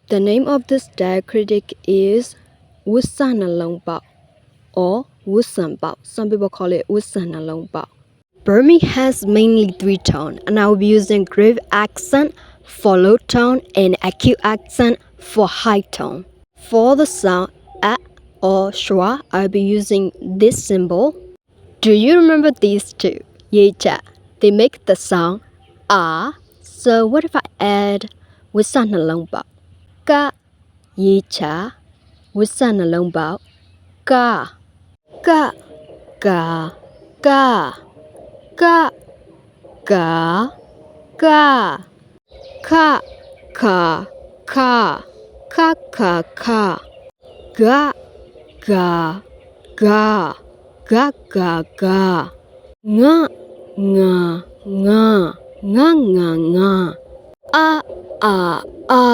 The name of this diacritic is Wusanalongbao or Wusanbao. Some people call it Wusanalongbao. Burmese has mainly three tones, and I will be using grave accent for low tone and acute accent for high tone. For the sound a or schwa, I'll be using this symbol. Do you remember these two? Yecha. They make the sound a. So what if I add Wusanalongbao? Ka yecha Wusanalongbao ka ka ka ka ka ka ka ka ka ka ka ka ka ga ga ga ga ga ga nga nga nga nga nga nga a a a